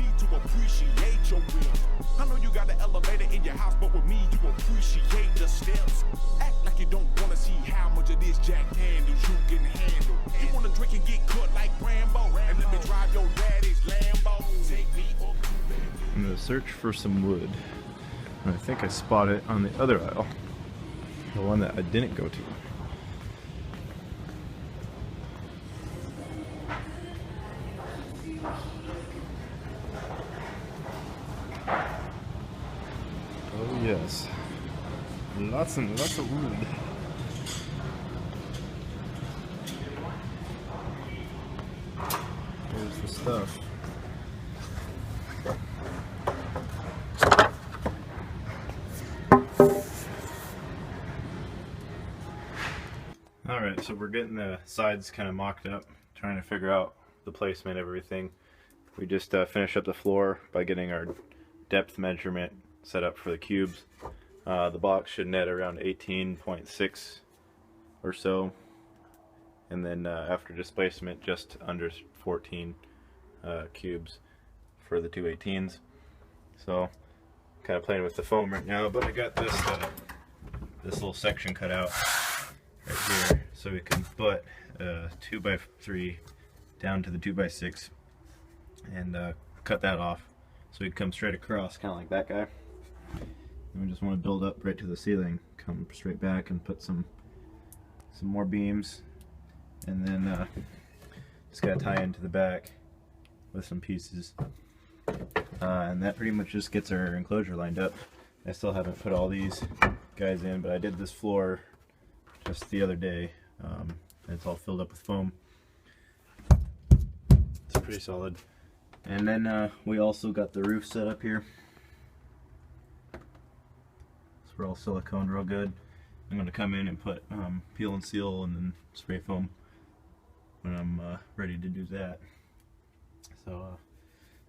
me to appreciate your will. I know you got an elevator in your house, but with me you appreciate the steps. Act like you don't wanna see how much of this Jack Daniels you can handle. You wanna drink and get cut like Rambo, and let me drive your daddy's Lambo. Take me up to I'm gonna search for some wood. And I think I spot it on the other aisle. The one that I didn't go to. Oh yes. Lots and lots of wood. Here's the stuff. Alright, so we're getting the sides kind of mocked up, trying to figure out the placement of everything. We just finished up the floor by getting our depth measurement set up for the cubes. The box should net around 18.6 or so, and then after displacement just under 14 cubes for the two 18s. So kind of playing with the foam right now, but I got this this little section cut out right here so we can put 2x3 down to the 2x6 and cut that off so we can come straight across, kind of like that guy. And we just want to build up right to the ceiling, come straight back and put some more beams, and then just gotta tie into the back with some pieces, and that pretty much just gets our enclosure lined up. I still haven't put all these guys in, but I did this floor just the other day, and it's all filled up with foam. It's pretty solid. And then we also got the roof set up here. We're all siliconed real good. I'm going to come in and put peel and seal and then spray foam when I'm ready to do that. So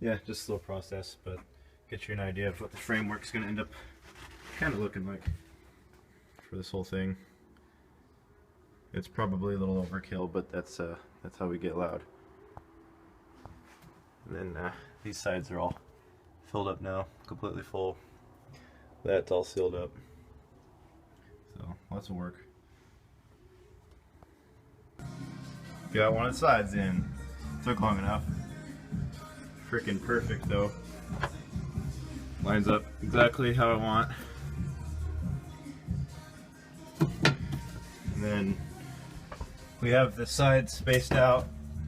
yeah, just a slow process, but get you an idea of what the framework's going to end up kind of looking like for this whole thing. It's probably a little overkill, but that's how we get loud. And then these sides are all filled up now, completely full. That's all sealed up. So lots of work. Got one of the sides in. Took long enough. Freaking perfect though. Lines up exactly how I want. And then we have the sides spaced out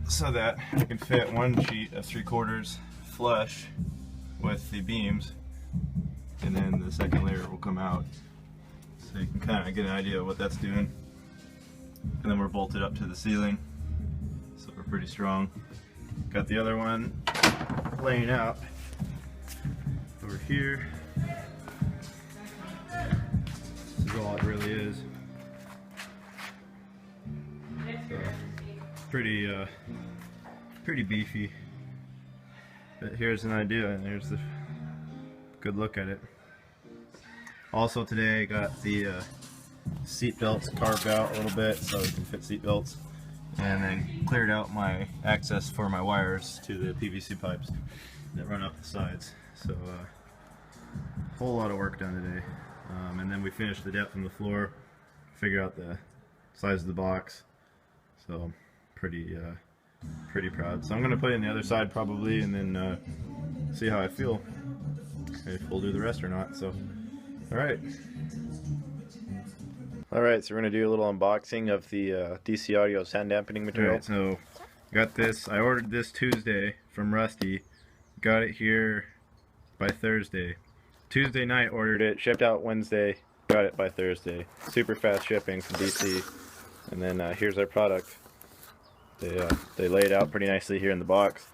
so that I can fit one sheet of 3/4 flush with the beams. And then the second layer will come out, so you can kind of get an idea of what that's doing. And then we're bolted up to the ceiling, so we're pretty strong. Got the other one laying out over here. This is all it really is. So, pretty beefy. But here's an idea, and there's the good look at it. Also today I got the seat belts carved out a little bit so we can fit seat belts, and then cleared out my access for my wires to the PVC pipes that run up the sides. So a whole lot of work done today, and then we finished the depth on the floor, figure out the size of the box. So pretty proud. So I'm gonna put it in the other side probably, and then see how I feel, if we'll do the rest or not. So alright, so we're going to do a little unboxing of the DC Audio sound dampening material. Alright, so got this. I ordered this Tuesday from Rusty. Got it here by Thursday. Tuesday night ordered it, shipped out Wednesday, got it by Thursday. Super fast shipping from DC. And then here's our product. They lay it out pretty nicely here in the box.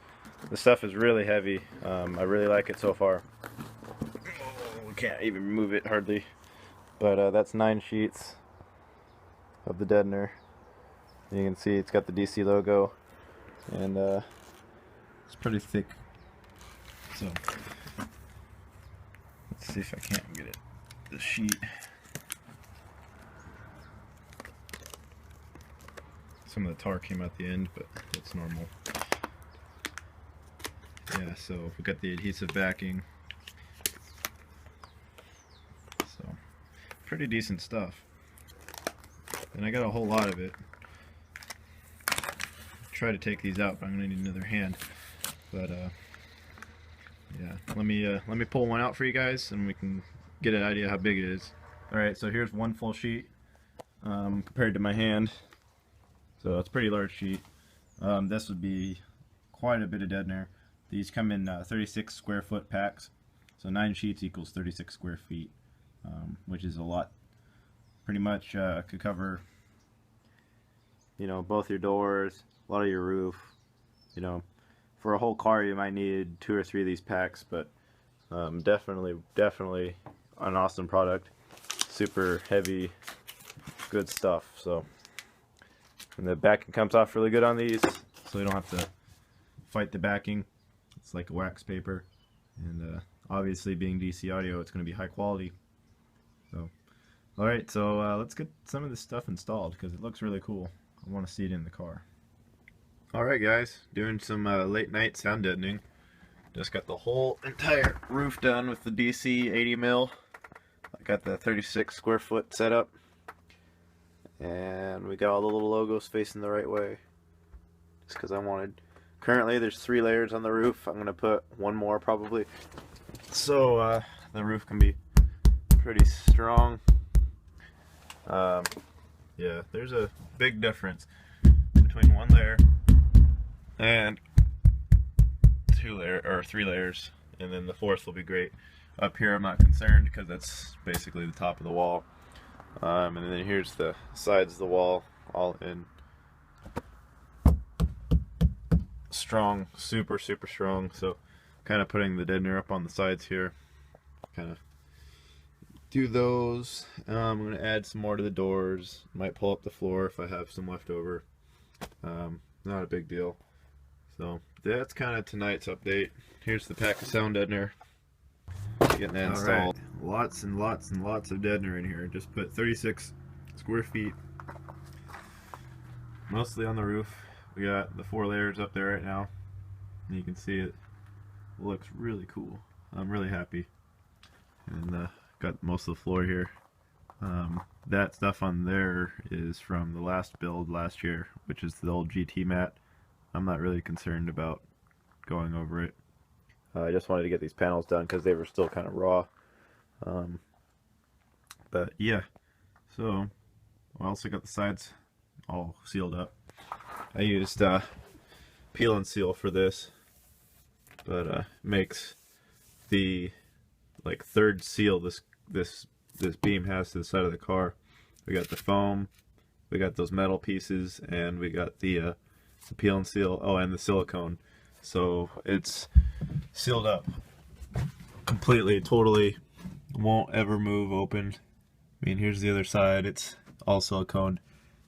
The stuff is really heavy. I really like it so far. Can't even move it hardly, but that's 9 sheets of the Deadener. You can see it's got the DC logo, and it's pretty thick. So let's see if I can't get it. The sheet. Some of the tar came out the end, but that's normal. yeah, so we got the adhesive backing. So pretty decent stuff. And I got a whole lot of it. Try to take these out, but I'm gonna need another hand. But yeah, let me pull one out for you guys, and we can get an idea how big it is. All right, so here's one full sheet compared to my hand. So it's a pretty large sheet. This would be quite a bit of Deadener. These come in 36 square foot packs, so 9 sheets equals 36 square feet, which is a lot. Pretty much could cover, you know, both your doors, a lot of your roof. You know, for a whole car you might need 2 or 3 of these packs, but definitely an awesome product. Super heavy, good stuff. So, and the backing comes off really good on these, so you don't have to fight the backing. It's like a wax paper, and obviously being DC audio, it's going to be high quality. So, all right, so let's get some of this stuff installed because it looks really cool. I want to see it in the car. All right, guys, doing some late night sound deadening. Just got the whole entire roof done with the DC 80 mil. I got the 36 square foot setup, and we got all the little logos facing the right way. Just because I wanted. Currently, there's 3 layers on the roof. I'm gonna put one more probably, so the roof can be pretty strong. Yeah, there's a big difference between 1 layer and 3 layers, and then the 4th will be great. Up here I'm not concerned because that's basically the top of the wall, and then here's the sides of the wall, all in strong, super strong. So kind of putting the Deadener up on the sides here, kind of do those. I'm going to add some more to the doors, might pull up the floor if I have some left over. Not a big deal. So that's kind of tonight's update. Here's the pack of sound Deadener. Getting that installed. Right. Lots and lots and lots of Deadener in here. Just put 36 square feet, mostly on the roof. We got the 4 layers up there right now, and you can see it looks really cool. I'm really happy. And got most of the floor here. That stuff on there is from the last build last year, which is the old GT mat. I'm not really concerned about going over it. I just wanted to get these panels done because they were still kind of raw. But yeah, so I also got the sides all sealed up. I used peel and seal for this, but makes the like 3rd seal this beam has to the side of the car. We got the foam, we got those metal pieces, and we got the peel and seal. Oh, and the silicone. So it's sealed up completely, totally, won't ever move open. I mean, here's the other side. It's all siliconed.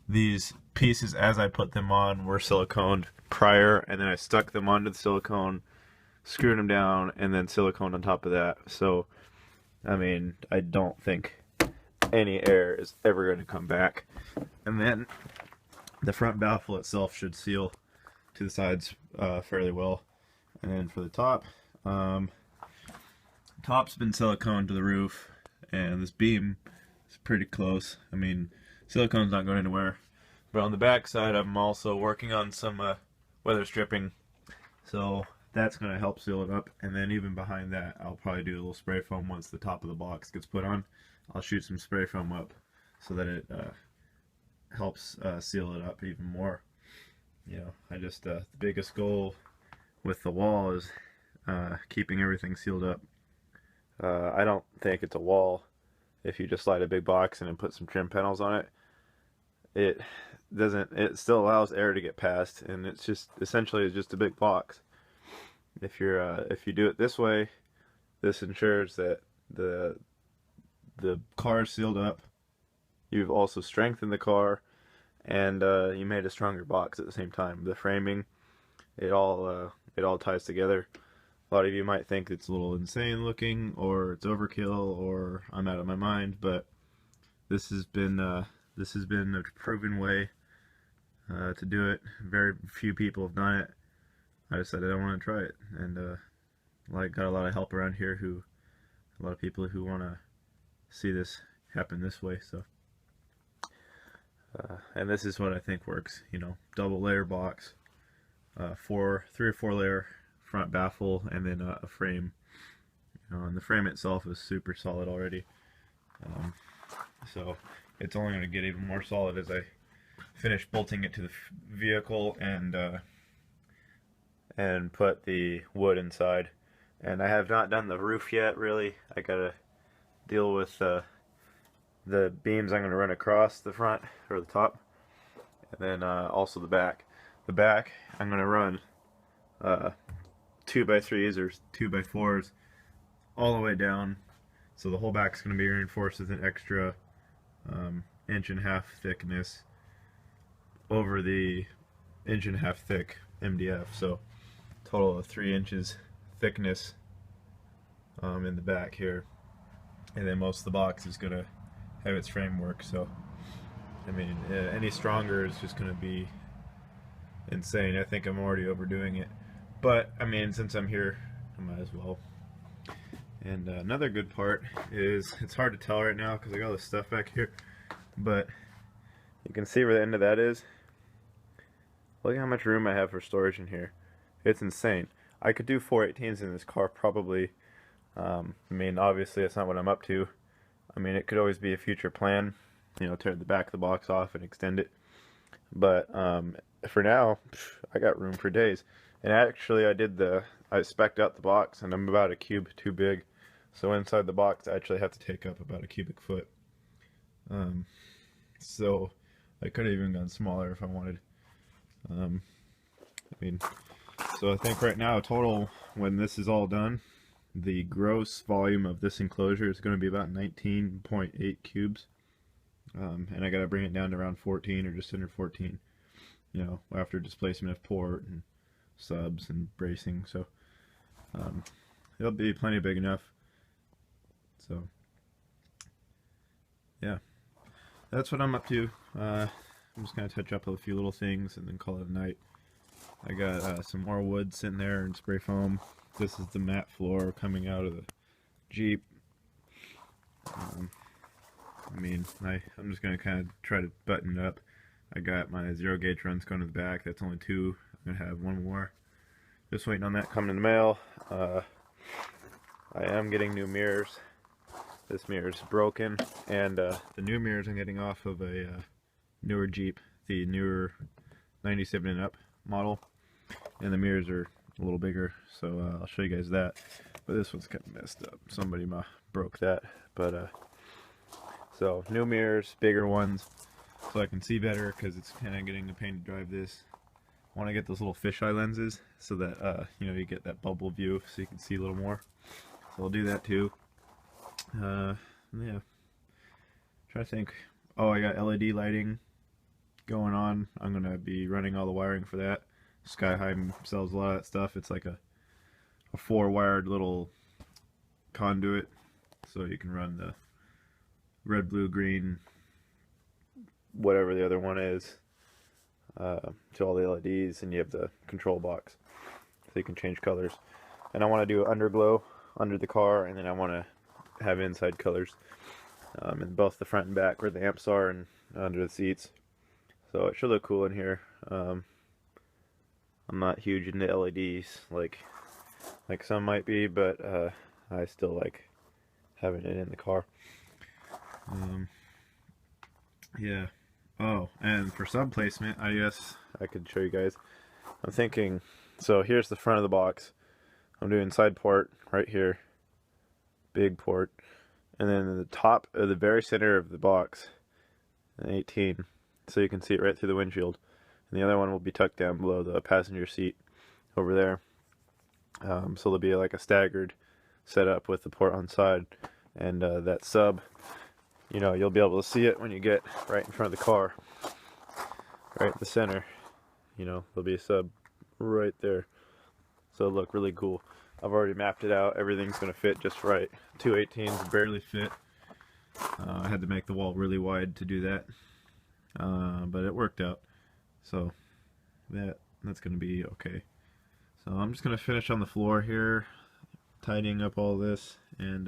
These pieces, as I put them on, were siliconed prior, and then I stuck them onto the silicone, screwed them down, and then silicone on top of that. So, I mean, I don't think any air is ever going to come back. And then the front baffle itself should seal to the sides fairly well. And then for the top, top's been siliconed to the roof, and this beam is pretty close. I mean, silicone's not going anywhere. But on the back side, I'm also working on some weather stripping, so that's going to help seal it up. And then even behind that, I'll probably do a little spray foam once the top of the box gets put on. I'll shoot some spray foam up so that it helps seal it up even more. You know, I just the biggest goal with the wall is keeping everything sealed up. I don't think it's a wall if you just slide a big box in and put some trim panels on it. It still allows air to get past, and it's just essentially just a big box. If you do it this way, this ensures that the car is sealed up. You've also strengthened the car, and you made a stronger box at the same time. The framing, it all ties together. A lot of you might think it's a little insane looking, or it's overkill, or I'm out of my mind, but this has been a proven way to do it. Very few people have done it. I decided I want to try it, and like got a lot of help around here, a lot of people who want to see this happen this way. So, and this is what I think works. You know, double layer box, 3 or 4 layer front baffle, and then a frame. You know, and the frame itself is super solid already. So it's only going to get even more solid as I finish bolting it to the vehicle and put the wood inside. And I have not done the roof yet, really. I gotta deal with the beams I'm going to run across the front or the top, and then also the back. The back I'm going to run 2x3s or 2x4s all the way down, so the whole back's going to be reinforced with an extra 1.5" thickness over the 1.5" thick MDF. So total of 3 inches thickness in the back here, and then most of the box is going to have its framework. So I mean, any stronger is just going to be insane. I think I'm already overdoing it, but I mean, since I'm here, I might as well. And another good part is, it's hard to tell right now because I got all this stuff back here, but you can see where the end of that is. Look at how much room I have for storage in here. It's insane. I could do 418s in this car probably. I mean, obviously that's not what I'm up to. I mean, it could always be a future plan, you know, tear the back of the box off and extend it. But for now, I got room for days. And actually I spec'd out the box, and I'm about a cube too big. So inside the box I actually have to take up about a cubic foot. So I could have even gone smaller if I wanted. I mean, so I think right now total, when this is all done, the gross volume of this enclosure is going to be about 19.8 cubes. And I got to bring it down to around 14 or just under 14, you know, after displacement of port and subs and bracing. So it'll be plenty big enough. So yeah, that's what I'm up to. I'm just going to touch up a few little things and then call it a night. I got some more wood sitting there and spray foam. This is the mat floor coming out of the Jeep. I mean, I'm just going to kind of try to button it up. I got my 0 gauge runs going to the back. That's only 2. I'm going to have 1 more. Just waiting on that coming in the mail. I am getting new mirrors. This mirror's broken, and the new mirrors I'm getting off of a newer Jeep, the newer 97 and up model, and the mirrors are a little bigger, so I'll show you guys that. But this one's kind of messed up. Somebody broke that. But so new mirrors, bigger ones, so I can see better, because it's kind of getting a pain to drive this. I want to get those little fisheye lenses so that you know, you get that bubble view so you can see a little more. So I'll do that too. Yeah, try to think. Oh, I got LED lighting going on. I'm gonna be running all the wiring for that. Sky High sells a lot of that stuff. It's like a 4-wired little conduit, so you can run the red, blue, green, whatever the other one is, to all the LEDs, and you have the control box so you can change colors. And I want to do underglow under the car, and then I want to have inside colors in both the front and back where the amps are and under the seats. So it should look cool in here. I'm not huge into LEDs like some might be, but I still like having it in the car. Yeah. Oh, and for sub placement, I guess I could show you guys. I'm thinking, so here's the front of the box. I'm doing side port right here, big port, and then in the top of the very center of the box, an 18, so you can see it right through the windshield. And the other one will be tucked down below the passenger seat over there. So there'll be like a staggered setup with the port on side, and that sub, you know, you'll be able to see it when you get right in front of the car, right in the center. You know, there'll be a sub right there, so it'll look really cool. I've already mapped it out. Everything's going to fit just right. 218s barely fit. I had to make the wall really wide to do that, but it worked out. So that's going to be okay. So I'm just gonna finish on the floor here, tidying up all this, and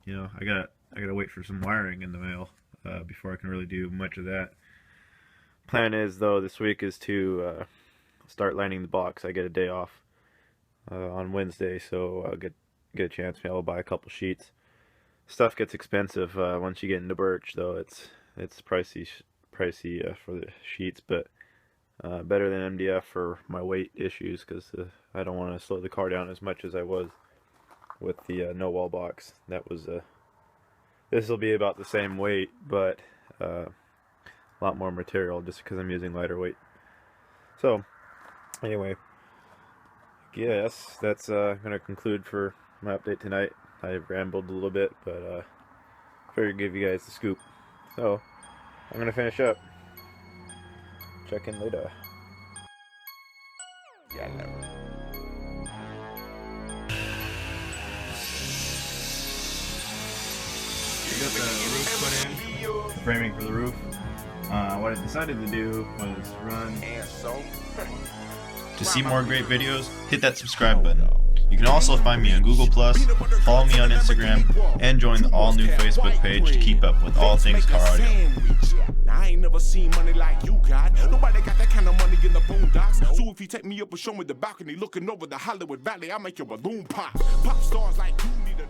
you know, I gotta wait for some wiring in the mail before I can really do much of that. Plan is, though, this week is to start lining the box. I get a day off on Wednesday, so I'll get a chance. Maybe I'll buy a couple sheets. Stuff gets expensive once you get into birch, though. It's pricey for the sheets, but better than MDF for my weight issues, because I don't want to slow the car down as much as I was with the no wall box. That was this will be about the same weight, but a lot more material just because I'm using lighter weight. So anyway, I guess that's gonna conclude for my update tonight. I rambled a little bit, but figured I'd give you guys the scoop. So I'm gonna finish up. Check in later. Yeah, We got the roof put in, the framing for the roof. What I decided to do was run. To see more great videos, hit that subscribe button. You can also find me on Google+, follow me on Instagram, and join the all-new Facebook page to keep up with all things car audio. I ain't never seen money like you got. Nobody got that kind of money in the boondocks. So if you take me up and show me the balcony looking over the Hollywood Valley, I'll make your balloon pop. Pop stars like you need a